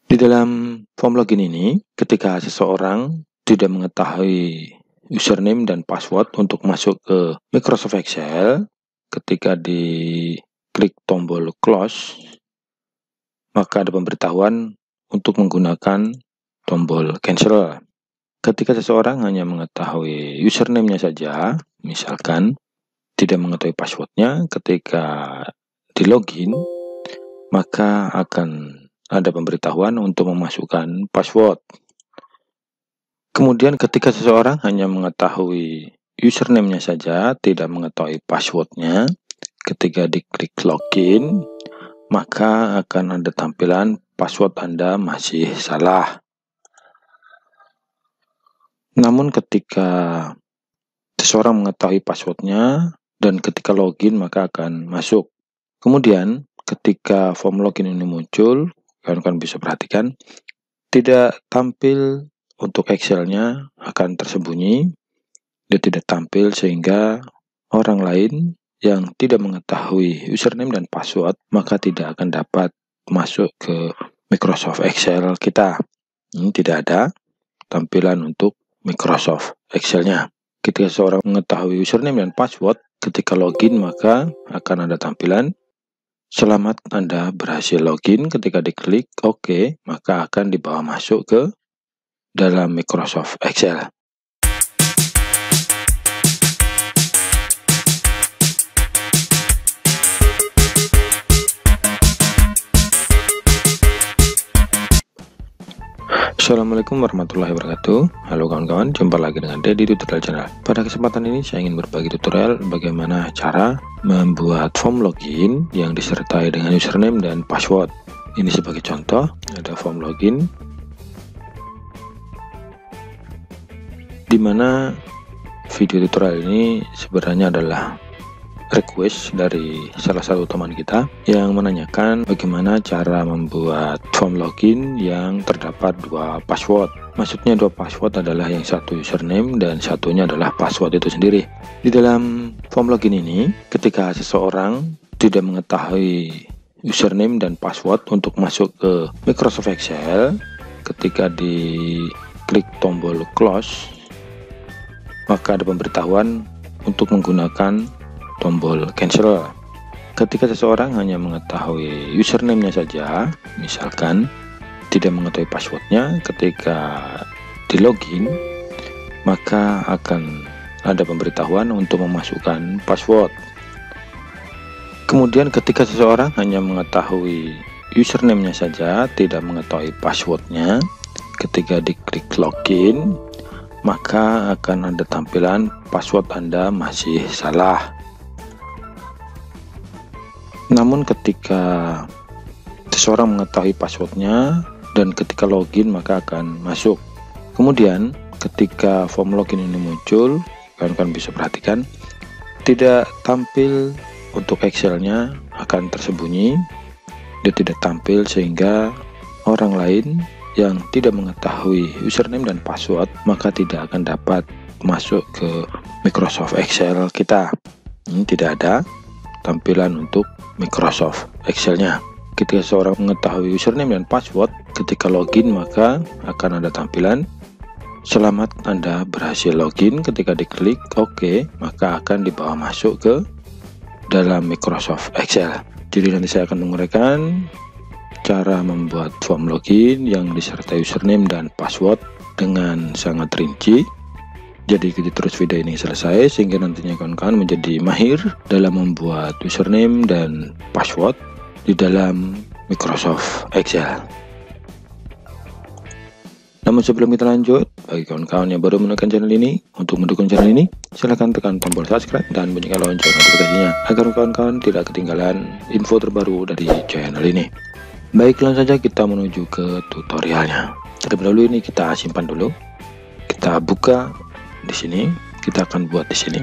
Di dalam form login ini, ketika seseorang tidak mengetahui username dan password untuk masuk ke Microsoft Excel, ketika diklik tombol close, maka ada pemberitahuan untuk menggunakan tombol cancel. Ketika seseorang hanya mengetahui username-nya saja, misalkan tidak mengetahui passwordnya, ketika di login, maka akan ada pemberitahuan untuk memasukkan password. Kemudian ketika seseorang hanya mengetahui username-nya saja, tidak mengetahui passwordnya, ketika diklik login, maka akan ada tampilan password Anda masih salah. Namun ketika seseorang mengetahui passwordnya dan ketika login maka akan masuk. Kemudian ketika form login ini muncul, kalian bisa perhatikan tidak tampil untuk Excel-nya, akan tersembunyi, dia tidak tampil sehingga orang lain yang tidak mengetahui username dan password maka tidak akan dapat masuk ke Microsoft Excel kita. Ini tidak ada tampilan untuk Microsoft Excel-nya. Ketika seseorang mengetahui username dan password, ketika login maka akan ada tampilan selamat Anda berhasil login. Ketika diklik OK, maka akan dibawa masuk ke dalam Microsoft Excel. Assalamualaikum warahmatullahi wabarakatuh. Halo kawan-kawan, jumpa lagi dengan Dedi Tutorial Channel. Pada kesempatan ini saya ingin berbagi tutorial bagaimana cara membuat form login yang disertai dengan username dan password. Ini sebagai contoh, ada form login di mana video tutorial ini sebenarnya adalah request dari salah satu teman kita yang menanyakan bagaimana cara membuat form login yang terdapat dua password. Maksudnya dua password adalah yang satu username dan satunya adalah password itu sendiri. Di dalam form login ini, ketika seseorang tidak mengetahui username dan password untuk masuk ke Microsoft Excel, ketika diklik tombol close, maka ada pemberitahuan untuk menggunakan tombol cancel. Ketika seseorang hanya mengetahui username-nya saja, misalkan tidak mengetahui passwordnya, ketika di login maka akan ada pemberitahuan untuk memasukkan password. Kemudian ketika seseorang hanya mengetahui username-nya saja, tidak mengetahui passwordnya, ketika diklik login maka akan ada tampilan password Anda masih salah. Namun ketika seseorang mengetahui passwordnya dan ketika login maka akan masuk. Kemudian ketika form login ini muncul, kalian bisa perhatikan tidak tampil untuk Excel-nya, akan tersembunyi, dia tidak tampil sehingga orang lain yang tidak mengetahui username dan password maka tidak akan dapat masuk ke Microsoft Excel kita. Ini tidak ada tampilan untuk Microsoft Excel-nya. Ketika seorang mengetahui username dan password, ketika login maka akan ada tampilan selamat Anda berhasil login. Ketika diklik OK, maka akan dibawa masuk ke dalam Microsoft Excel. Jadi nanti saya akan menguraikan cara membuat form login yang disertai username dan password dengan sangat rinci. Jadi ikuti terus video ini selesai sehingga nantinya kawan-kawan menjadi mahir dalam membuat username dan password di dalam Microsoft Excel. Namun sebelum kita lanjut, bagi kawan-kawan yang baru menemukan channel ini, untuk mendukung channel ini, silahkan tekan tombol subscribe dan bunyikan lonceng notifikasinya agar kawan-kawan tidak ketinggalan info terbaru dari channel ini. Baik, langsung saja kita menuju ke tutorialnya. Terlebih dahulu ini kita simpan dulu. Kita buka di sini, kita akan buat di sini.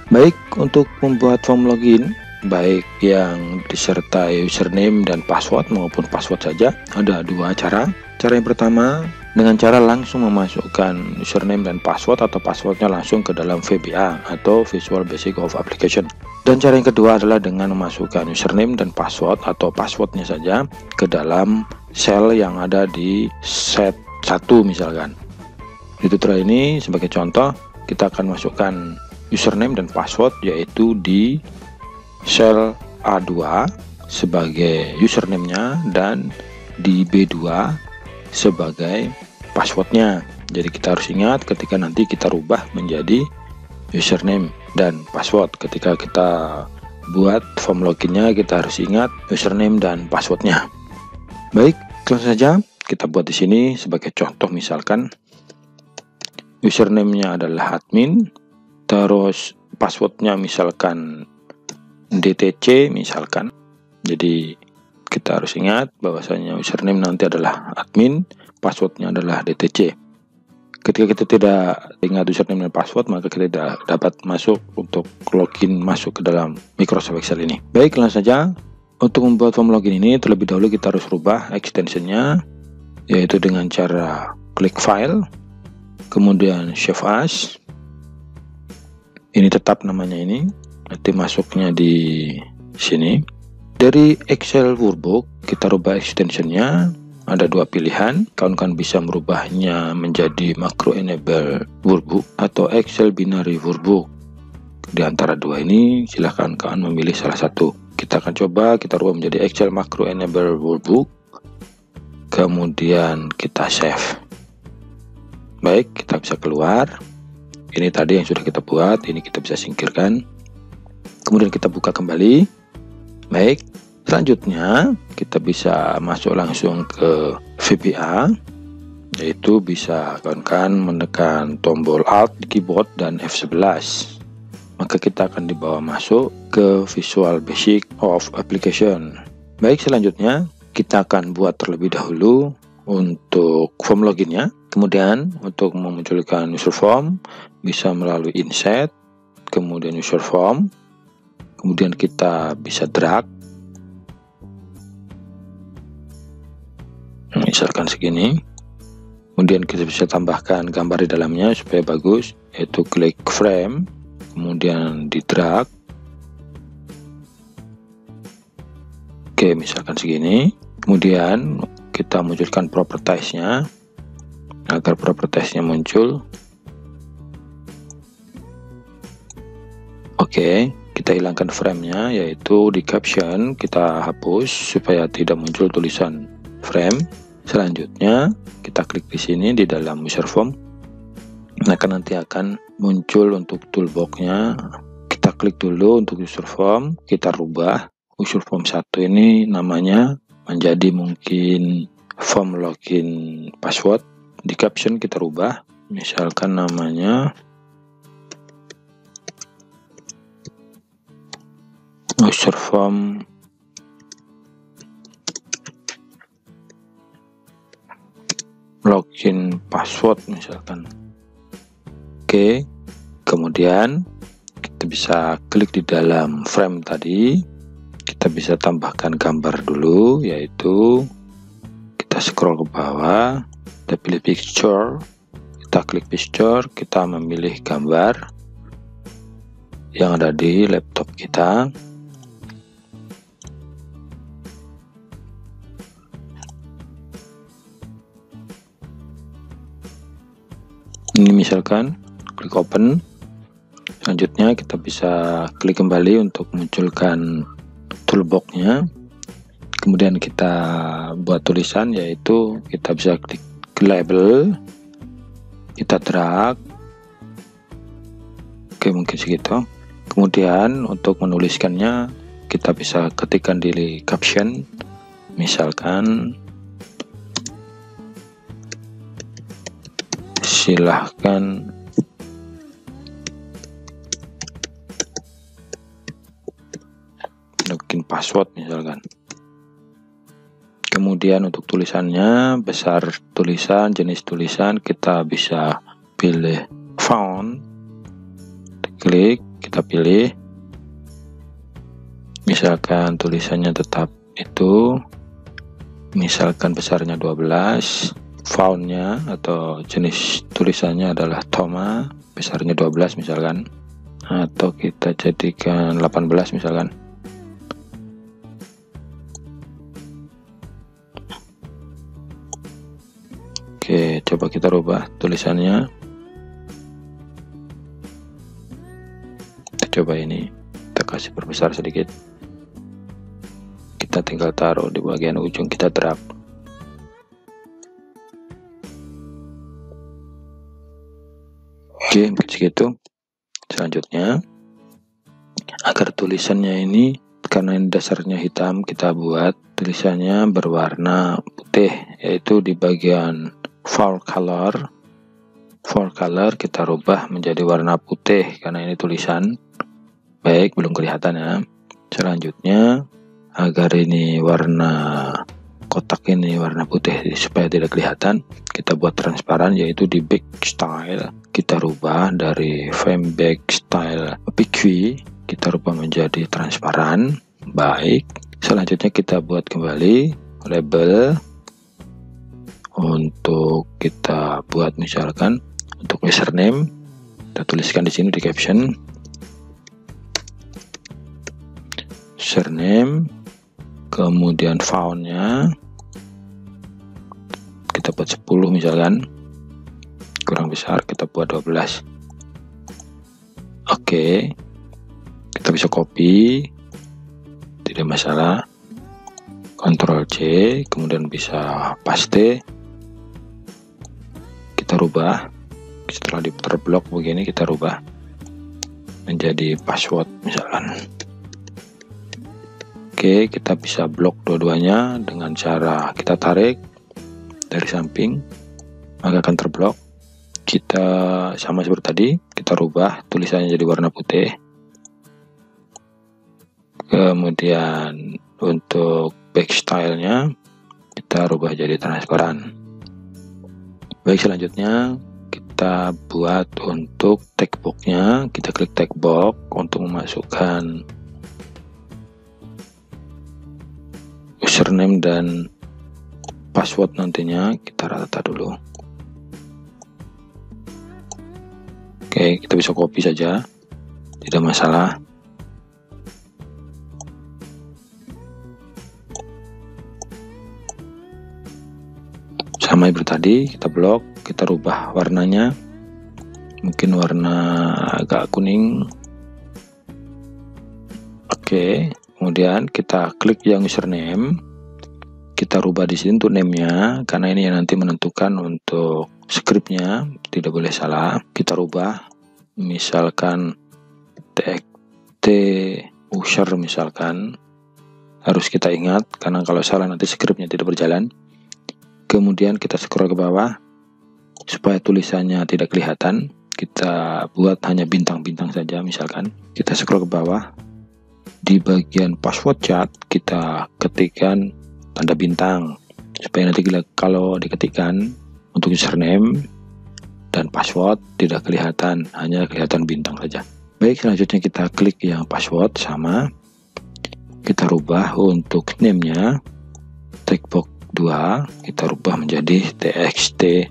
Baik, untuk membuat form login baik yang disertai username dan password maupun password saja ada dua cara. Cara yang pertama dengan cara langsung memasukkan username dan password atau passwordnya langsung ke dalam VBA atau Visual Basic of Application. Dan cara yang kedua adalah dengan memasukkan username dan password atau passwordnya saja ke dalam sel yang ada di set 1 misalkan. Di tutorial ini sebagai contoh kita akan masukkan username dan password, yaitu di sel A2 sebagai username-nya dan di B2 sebagai passwordnya. Jadi kita harus ingat ketika nanti kita rubah menjadi username dan password. Ketika kita buat form loginnya, kita harus ingat username dan passwordnya. Baik, langsung saja kita buat di sini sebagai contoh. Misalkan username-nya adalah admin, terus passwordnya misalkan DTC misalkan. Jadi kita harus ingat bahwasanya username nanti adalah admin, passwordnya adalah DTC. Ketika kita tidak ingat username dan password, maka kita tidak dapat masuk untuk login masuk ke dalam Microsoft Excel ini. Baik, langsung saja. Untuk membuat form login ini terlebih dahulu kita harus rubah extensionnya, yaitu dengan cara klik file, kemudian save as. Ini tetap namanya ini, nanti masuknya di sini. Dari Excel workbook kita rubah extensionnya. Ada dua pilihan, kawan-kawan bisa merubahnya menjadi macro enable workbook atau Excel binary workbook. Di antara dua ini silahkan kawan memilih salah satu. Kita akan coba kita rubah menjadi Excel macro enable workbook, kemudian kita save. Baik, kita bisa keluar. Ini tadi yang sudah kita buat, ini kita bisa singkirkan. Kemudian kita buka kembali. Baik, selanjutnya kita bisa masuk langsung ke VBA, yaitu bisa kawan-kawan menekan tombol Alt di keyboard dan F11. Maka kita akan dibawa masuk ke Visual Basic of Application. Baik, selanjutnya kita akan buat terlebih dahulu untuk form loginnya. Kemudian untuk memunculkan user form bisa melalui insert, kemudian user form, kemudian kita bisa drag, misalkan segini. Kemudian kita bisa tambahkan gambar di dalamnya supaya bagus, yaitu klik frame, kemudian di drag. Oke, misalkan segini. Kemudian kita munculkan propertiesnya agar propertiesnya muncul. Oke, kita hilangkan frame-nya, yaitu di caption kita hapus supaya tidak muncul tulisan frame. Selanjutnya kita klik di sini di dalam user form, maka nanti akan muncul untuk toolbox-nya. Kita klik dulu untuk user form, kita rubah user form 1 ini namanya menjadi mungkin form login password. Di caption kita rubah, misalkan namanya user form login password misalkan. Oke, kemudian kita bisa klik di dalam frame tadi, kita bisa tambahkan gambar dulu, yaitu kita scroll ke bawah, kita pilih picture, kita klik picture, kita memilih gambar yang ada di laptop kita. Ini misalkan klik open. Selanjutnya kita bisa klik kembali untuk munculkan toolbox-nya. Kemudian kita buat tulisan, yaitu kita bisa klik label, kita drag. Oke, mungkin segitu. Kemudian untuk menuliskannya kita bisa ketikkan di caption, misalkan silahkan login password misalkan. Kemudian untuk tulisannya, besar tulisan, jenis tulisan kita bisa pilih font, klik, kita pilih, misalkan tulisannya tetap itu, misalkan besarnya 12, fontnya atau jenis tulisannya adalah Toma, besarnya 12 misalkan, atau kita jadikan 18 misalkan. Oke, coba kita rubah tulisannya. Kita coba ini, kita kasih perbesar sedikit. Kita tinggal taruh di bagian ujung, kita drag. Oke, segitu. Selanjutnya, agar tulisannya ini, karena ini dasarnya hitam, kita buat tulisannya berwarna putih, yaitu di bagian font color. Font color kita rubah menjadi warna putih karena ini tulisan. Baik, belum kelihatan ya. Selanjutnya, agar ini warna kotak ini warna putih supaya tidak kelihatan, kita buat transparan, yaitu di back style. Kita rubah dari frame back style PQ, kita rubah menjadi transparan. Baik, selanjutnya kita buat kembali label. Untuk kita buat misalkan untuk username, kita tuliskan di sini di caption username, kemudian fontnya kita buat 10 misalkan, kurang besar kita buat 12. Oke, kita bisa copy, tidak masalah, Ctrl C, kemudian bisa paste, kita rubah. Setelah diputar blok begini, kita rubah menjadi password misalkan. Oke, kita bisa blok dua-duanya dengan cara kita tarik dari samping, maka akan terblok. Kita sama seperti tadi, kita rubah tulisannya jadi warna putih. Kemudian untuk back style-nya kita rubah jadi transparan. Baik, selanjutnya kita buat untuk text box-nya. Kita klik text box untuk memasukkan username dan password nantinya. Kita rata dulu. Oke, kita bisa copy saja, tidak masalah. Sama seperti tadi, kita blok, kita rubah warnanya, mungkin warna agak kuning. Oke, kemudian kita klik yang username, kita rubah di sini untuk name-nya, karena ini yang nanti menentukan untuk scriptnya, tidak boleh salah. Kita rubah, misalkan txt user misalkan, harus kita ingat, karena kalau salah nanti scriptnya tidak berjalan. Kemudian kita scroll ke bawah, supaya tulisannya tidak kelihatan, kita buat hanya bintang-bintang saja misalkan. Kita scroll ke bawah, di bagian password chat kita ketikkan tanda bintang, supaya nanti kalau diketikkan untuk username dan password tidak kelihatan, hanya kelihatan bintang saja. Baik, selanjutnya kita klik yang password, sama kita rubah untuk name-nya text box 2, kita rubah menjadi txt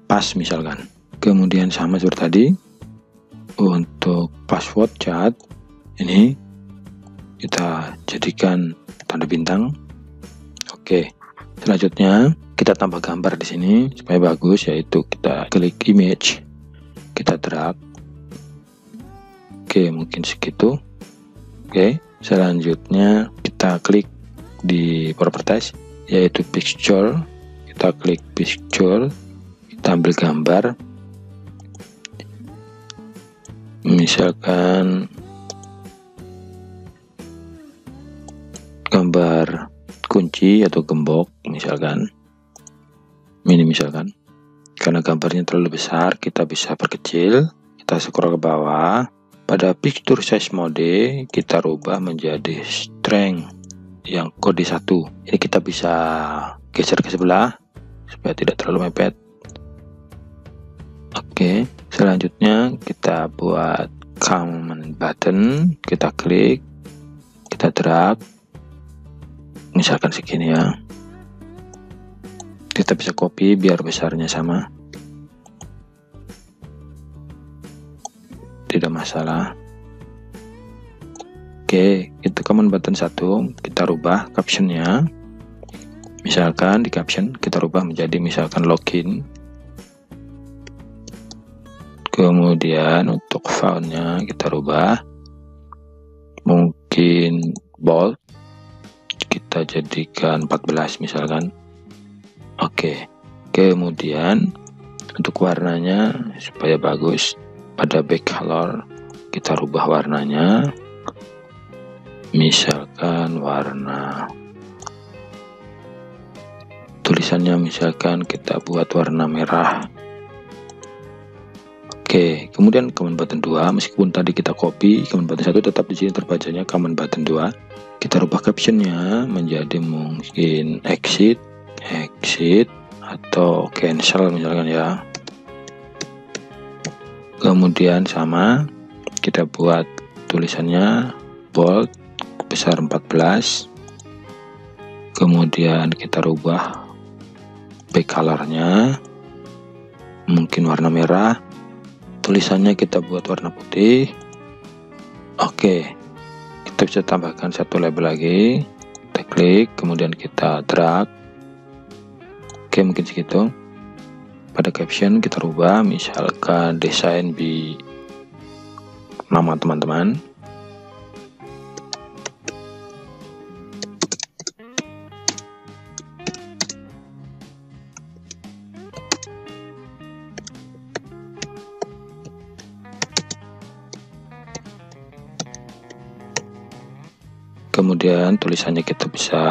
pas misalkan. Kemudian sama seperti tadi untuk password chat ini kita jadikan tanda bintang. Oke, selanjutnya kita tambah gambar di sini supaya bagus, yaitu kita klik image, kita drag. Oke, mungkin segitu. Oke, selanjutnya kita klik di properties, yaitu picture, kita klik picture, kita ambil gambar, misalkan gambar kunci atau gembok misalkan, ini misalkan. Karena gambarnya terlalu besar, kita bisa perkecil, kita scroll ke bawah. Pada picture size mode kita rubah menjadi strength yang kode 1. Ini kita bisa geser ke sebelah supaya tidak terlalu mepet. Oke, selanjutnya kita buat comment button, kita klik, kita drag, misalkan segini ya. Kita bisa copy biar besarnya sama, tidak masalah. Oke, itu comment button 1, kita rubah captionnya Misalkan di caption kita rubah menjadi misalkan login. Kemudian untuk fontnya kita rubah mungkin bold, kita jadikan 14 misalkan. Oke. Kemudian untuk warnanya supaya bagus, pada back color kita rubah warnanya misalkan warna, tulisannya misalkan kita buat warna merah. Oke, kemudian command button 2, meskipun tadi kita copy command button 1, tetap di sini terbacanya command button 2. Kita rubah captionnya menjadi mungkin exit atau cancel misalkan ya. Kemudian sama, kita buat tulisannya bold besar 14. Kemudian kita rubah back colornya mungkin warna merah, tulisannya kita buat warna putih. Oke, kita bisa tambahkan satu label lagi, kita klik kemudian kita drag. Oke, mungkin segitu. Pada caption kita rubah misalkan desain di nama teman-teman. Kemudian tulisannya kita bisa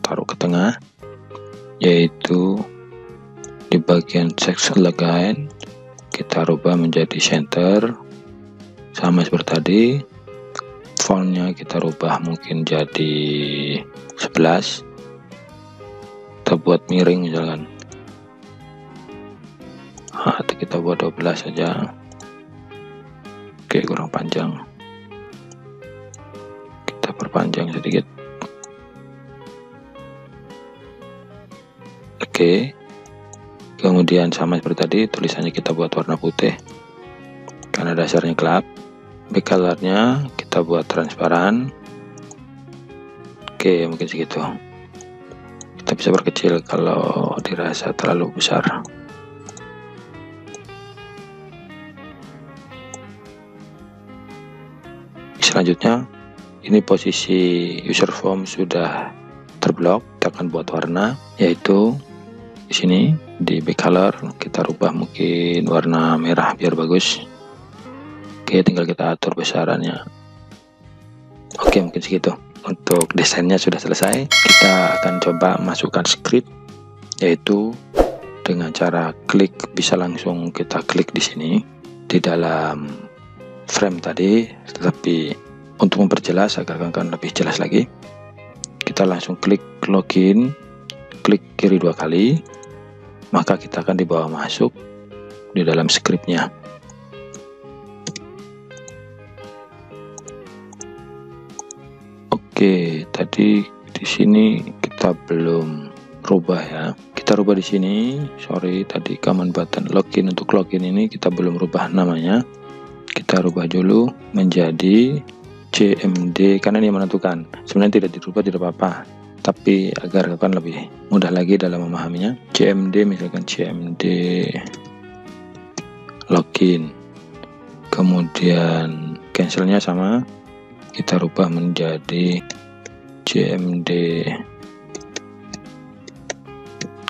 taruh ke tengah, yaitu di bagian text legend kita rubah menjadi center, sama seperti tadi. Fontnya kita rubah mungkin jadi 11, kita buat miring misalkan, atau kita buat 12 saja. Oke, kurang panjang, kita perpanjang sedikit. Oke, kemudian sama seperti tadi, tulisannya kita buat warna putih karena dasarnya gelap. Back colornya kita buat transparan. Oke, mungkin segitu. Kita bisa perkecil kalau dirasa terlalu besar. Selanjutnya, ini posisi user form sudah terblok. Kita akan buat warna, yaitu di sini di back color kita rubah mungkin warna merah biar bagus. Oke, tinggal kita atur besarannya. Oke, mungkin segitu. Untuk desainnya sudah selesai. Kita akan coba masukkan script, yaitu dengan cara klik, bisa langsung kita klik di sini di dalam frame tadi, tetapi untuk memperjelas agar kalian lebih jelas lagi, kita langsung klik login, klik kiri 2 kali, maka kita akan dibawa masuk di dalam scriptnya. Oke, tadi di sini kita belum rubah ya. Kita rubah di sini. Sorry, tadi command button login, untuk login ini kita belum rubah namanya. Kita rubah dulu menjadi CMD karena ini menentukan. Sebenarnya tidak dirubah tidak apa-apa, tapi agar kan lebih mudah lagi dalam memahaminya. CMD misalkan CMD login. Kemudian cancelnya sama, kita rubah menjadi CMD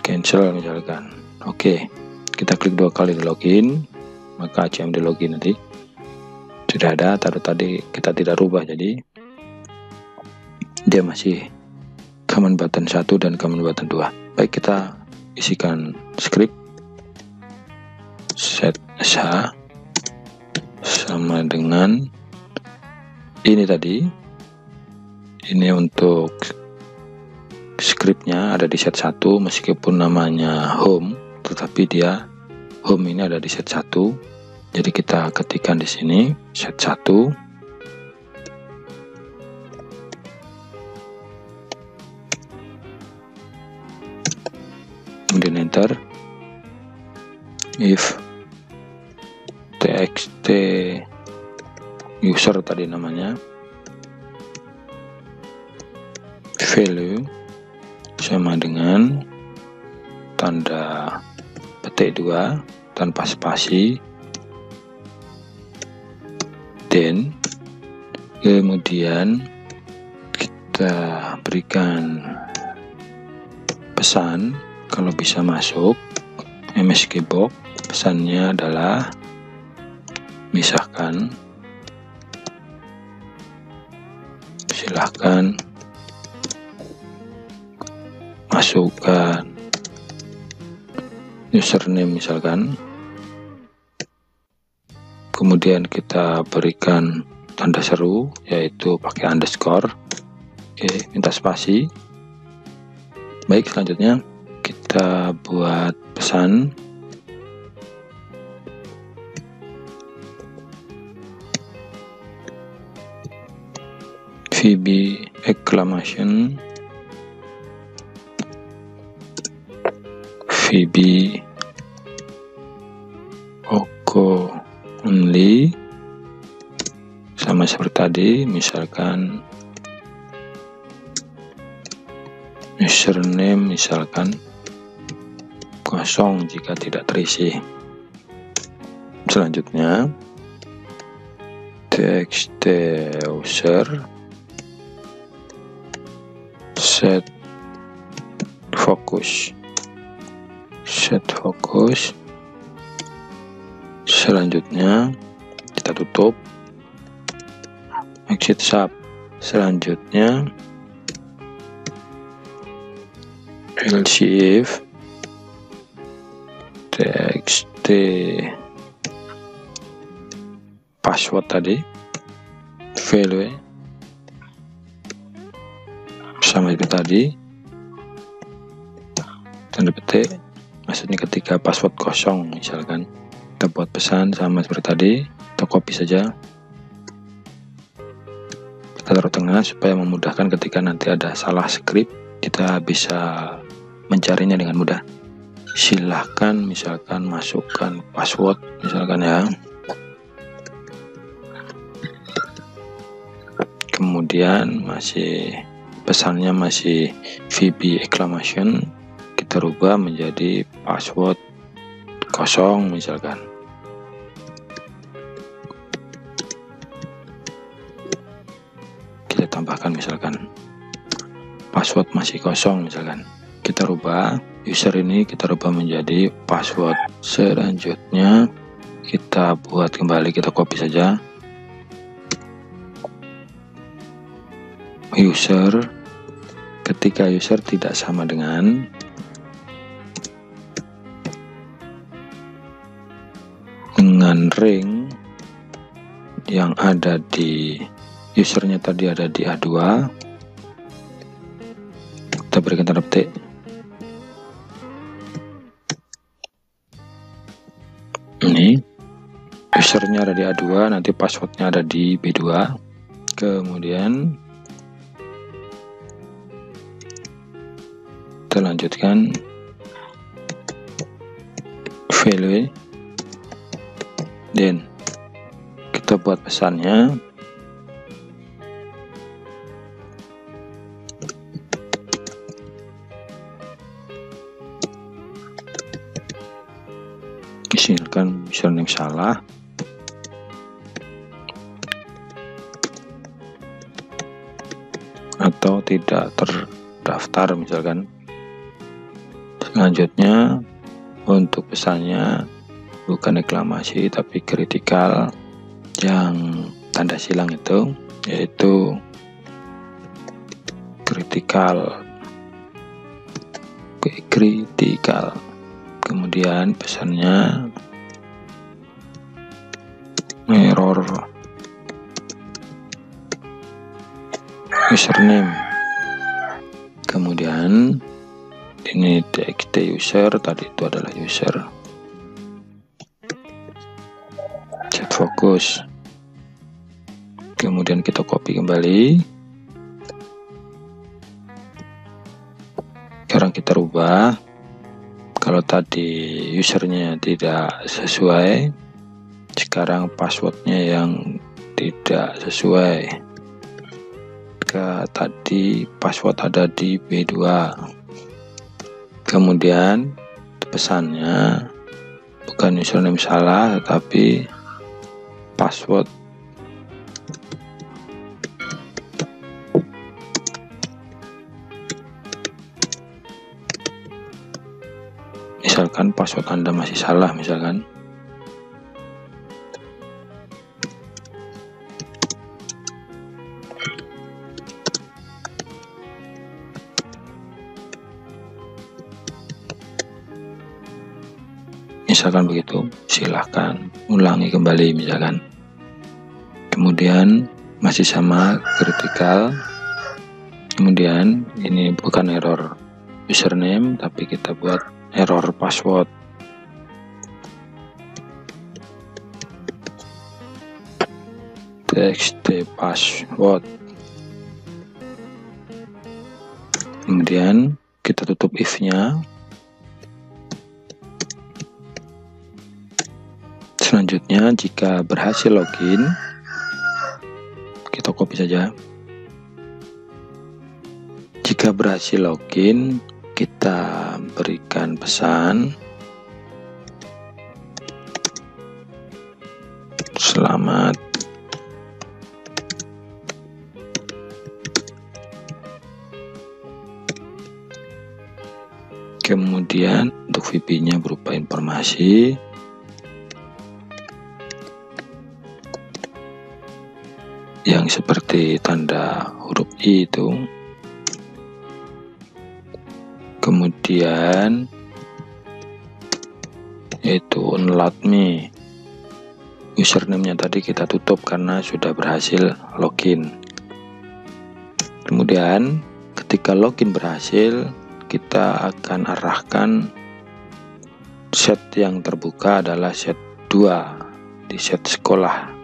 cancel misalkan. Oke, kita klik 2 kali di login, maka CMD login nanti sudah ada. Taruh tadi kita tidak rubah, jadi dia masih command button 1 dan command button 2. Baik, kita isikan script set SH sama dengan ini tadi. Ini untuk scriptnya ada di set 1, meskipun namanya home, tetapi dia home ini ada di set 1. Jadi kita ketikkan di sini set 1. Kemudian enter. If txt user tadi namanya value sama dengan tanda petik 2 tanpa spasi, dan kemudian kita berikan pesan kalau bisa masuk MSG box. Pesannya adalah misahkan, silahkan masukkan username misalkan, kemudian kita berikan tanda seru yaitu pakai underscore. Oke, minta spasi. Baik, selanjutnya kita buat pesan. VB exclamation, VB Oko only, sama seperti tadi, misalkan username misalkan kosong jika tidak terisi. Selanjutnya text user set focus, selanjutnya kita tutup, exit sub. Selanjutnya else if txt password tadi value sama seperti tadi, tanda petik, maksudnya ketika password kosong misalkan. Kita buat pesan sama seperti tadi, kita copy saja, kita taruh tengah supaya memudahkan ketika nanti ada salah script kita bisa mencarinya dengan mudah. Silahkan misalkan masukkan password misalkan ya, kemudian pesannya masih VB exclamation, kita rubah menjadi password kosong misalkan. Kita tambahkan misalkan password masih kosong misalkan, kita rubah user ini, kita rubah menjadi password. Selanjutnya kita buat kembali, kita copy saja user. Ketika user tidak sama dengan ring yang ada di usernya tadi ada di A2, kita berikan tanda petik. Ini usernya ada di A2, nanti passwordnya ada di B2. Kemudian kita lanjutkan value, dan kita buat pesannya misalkan username salah, atau tidak terdaftar misalkan. Selanjutnya untuk pesannya bukan eklamasi tapi kritikal, yang tanda silang itu yaitu kritikal. Kemudian pesannya error username. Kemudian ini txt user, tadi itu adalah user. Set fokus. Kemudian kita copy kembali. Sekarang kita rubah. Kalau tadi usernya tidak sesuai, sekarang passwordnya yang tidak sesuai. Tadi password ada di B2, Kemudian pesannya bukan username salah, tetapi password. Misalkan password Anda masih salah, misalkan. Misalkan begitu, silahkan ulangi kembali misalkan. Kemudian masih sama critical. Kemudian ini bukan error username, tapi kita buat error password. Txt password. Kemudian kita tutup if-nya. Selanjutnya, jika berhasil login, kita copy saja. Jika berhasil login, kita berikan pesan selamat kemudian untuk VP-nya berupa informasi yang seperti tanda huruf I itu. Kemudian yaitu unload me. Username-nya tadi kita tutup karena sudah berhasil login. Kemudian ketika login berhasil, kita akan arahkan set yang terbuka adalah set 2 di set sekolah.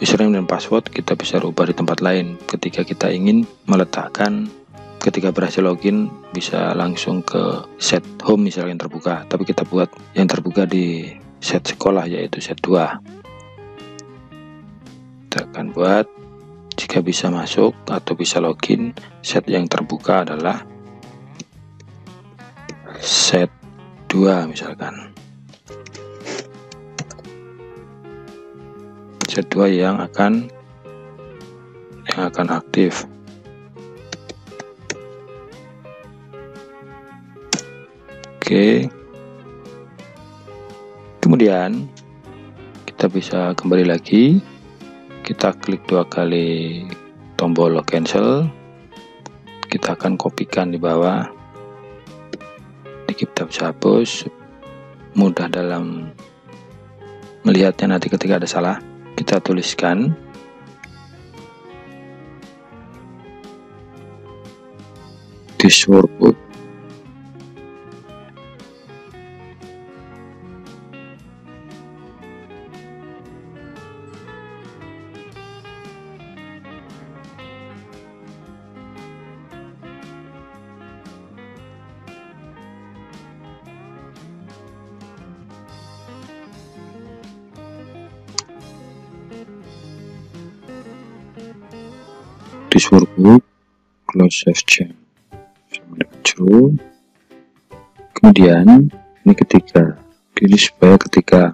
Username dan password kita bisa rubah di tempat lain ketika kita ingin meletakkan. Ketika berhasil login bisa langsung ke set home misalnya yang terbuka, tapi kita buat yang terbuka di set sekolah yaitu set 2. Kita akan buat jika bisa masuk atau bisa login, set yang terbuka adalah set 2 misalkan. Set 2 yang akan aktif. Oke. Kemudian kita bisa kembali lagi. Kita klik 2 kali tombol cancel. Kita akan kopikan di bawah. Kita bisa hapus. Mudah dalam melihatnya nanti ketika ada salah. Kita tuliskan this workbook close save change sama dengan true. Kemudian ini ketika pilih supaya ketika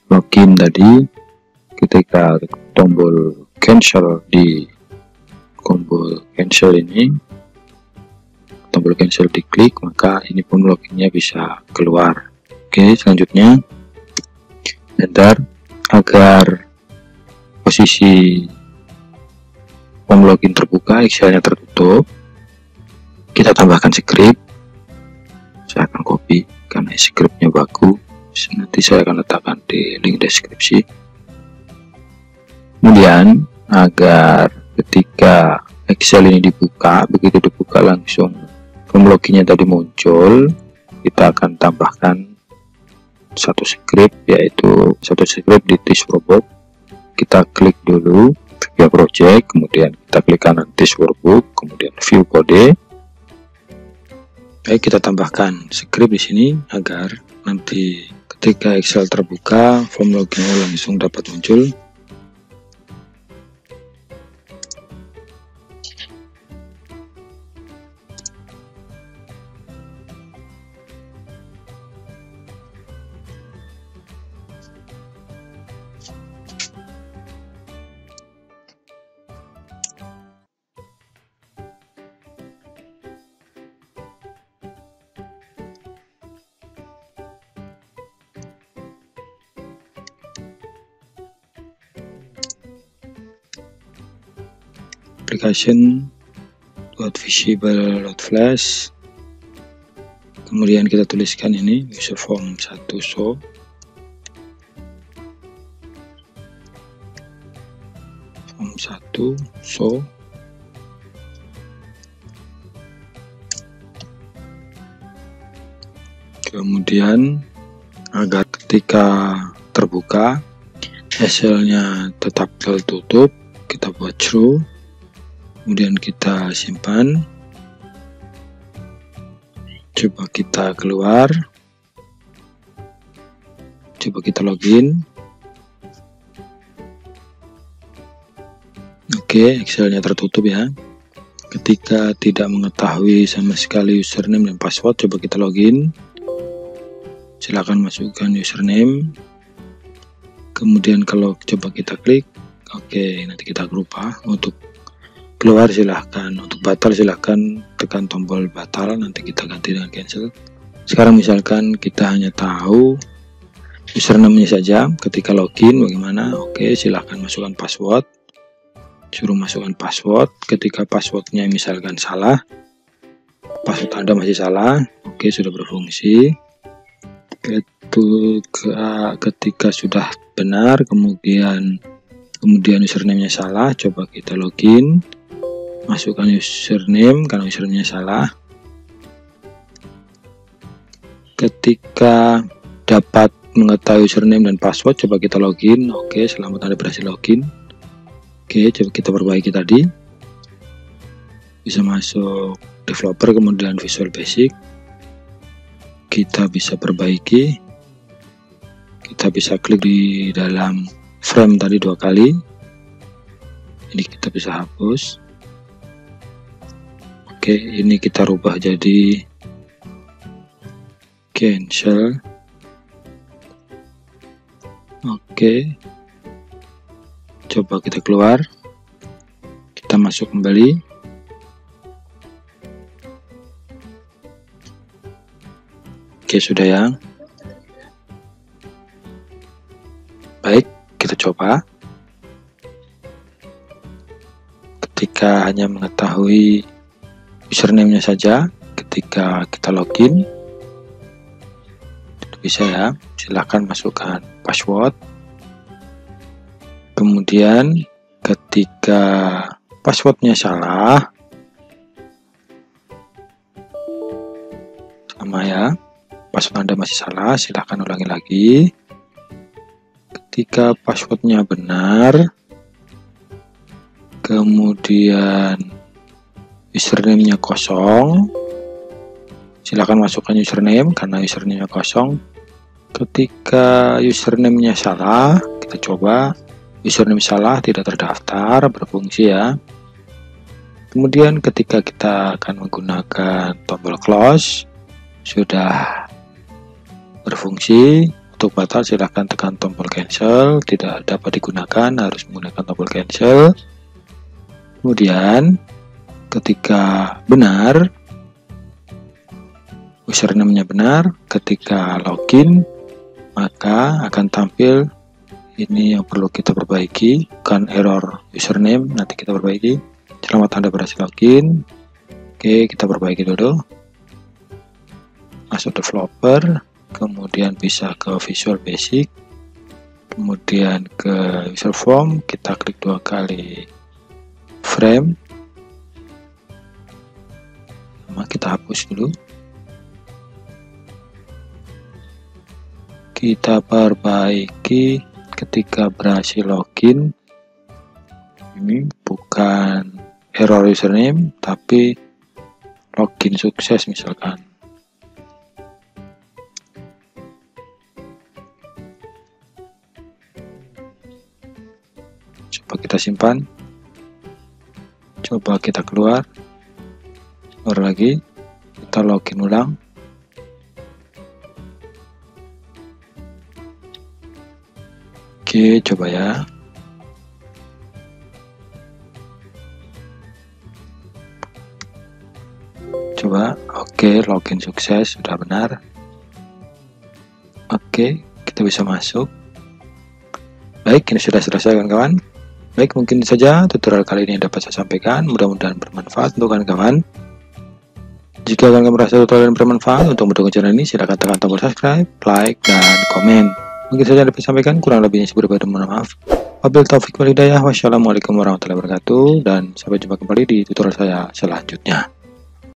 login tadi, ketika tombol cancel di tombol cancel ini, tombol cancel diklik, maka ini pun loginnya bisa keluar. Oke, selanjutnya enter. Agar posisi form login terbuka, Excel-nya tertutup, kita tambahkan script. Saya akan copy karena scriptnya bagus. Nanti saya akan letakkan di link deskripsi. Kemudian agar ketika Excel ini dibuka, begitu dibuka langsung form loginnya tadi muncul, kita akan tambahkan satu script, yaitu satu script di this workbook. Kita klik dulu via project, kemudian kita klik kanan this workbook, kemudian view kode. Baik, kita tambahkan script di sini agar nanti ketika Excel terbuka, form loginnya langsung dapat muncul. application .visible.flash, kemudian kita tuliskan ini user form 1 show, form 1 show, kemudian agar ketika terbuka hasilnya tetap tertutup, kita buat true, kemudian kita simpan. Coba kita keluar, coba kita login. Oke, Excelnya tertutup ya. Ketika tidak mengetahui sama sekali username dan password, coba kita login. Silakan masukkan username, kemudian kalau coba kita klik oke, nanti kita berubah. Untuk keluar silahkan, untuk batal silahkan tekan tombol batal, nanti kita ganti dengan cancel. Sekarang misalkan kita hanya tahu username-nya saja, ketika login bagaimana? Oke, silahkan masukkan password, suruh masukkan password. Ketika passwordnya misalkan salah, password Anda masih salah, oke, sudah berfungsi. Ketika sudah benar, kemudian username-nya salah, coba kita login, masukkan username karena username-nya salah. Ketika dapat mengetahui username dan password, coba kita login. Oke, selamat Anda berhasil login. Oke, coba kita perbaiki tadi, bisa masuk developer, kemudian Visual Basic, kita bisa perbaiki, kita bisa klik di dalam frame tadi 2 kali, ini kita bisa hapus. Oke, ini kita rubah jadi cancel. Oke, coba kita keluar, kita masuk kembali. Oke, sudah ya. Baik, kita coba. Ketika hanya mengetahui username-nya saja, ketika kita login, bisa ya. Silahkan masukkan password. Kemudian ketika passwordnya salah, sama ya, password Anda masih salah, silahkan ulangi lagi. Ketika passwordnya benar, kemudian username-nya kosong, silahkan masukkan username karena username-nya kosong. Ketika username-nya salah, kita coba. Username salah, tidak terdaftar, berfungsi ya. Kemudian ketika kita akan menggunakan tombol close, sudah berfungsi. Untuk batal silahkan tekan tombol cancel, tidak dapat digunakan, harus menggunakan tombol cancel. Kemudian ketika benar, username-nya benar, ketika login maka akan tampil ini yang perlu kita perbaiki, bukan error username, nanti kita perbaiki. Selamat Anda berhasil login. Oke, kita perbaiki dulu. Masuk developer, kemudian bisa ke Visual Basic, kemudian ke user form, kita klik 2 kali frame, sama kita hapus dulu, kita perbaiki. Ketika berhasil login, ini bukan error username tapi login sukses misalkan. Coba kita simpan, coba kita keluar lagi, kita login ulang. Oke, coba ya. Coba, oke, login sukses, sudah benar. Oke, kita bisa masuk. Baik, ini sudah selesai kawan-kawan. Baik, mungkin saja tutorial kali ini yang dapat saya sampaikan. Mudah-mudahan bermanfaat untuk kawan-kawan. Jika kalian merasa tutorial yang bermanfaat untuk mendukung channel ini, silahkan tekan tombol subscribe, like, dan komen. Mungkin saja dapat sampaikan, kurang lebihnya saya berbeda mohon maaf. Wabillahi taufiq wal hidayah. Wassalamualaikum warahmatullahi wabarakatuh, dan sampai jumpa kembali di tutorial saya selanjutnya.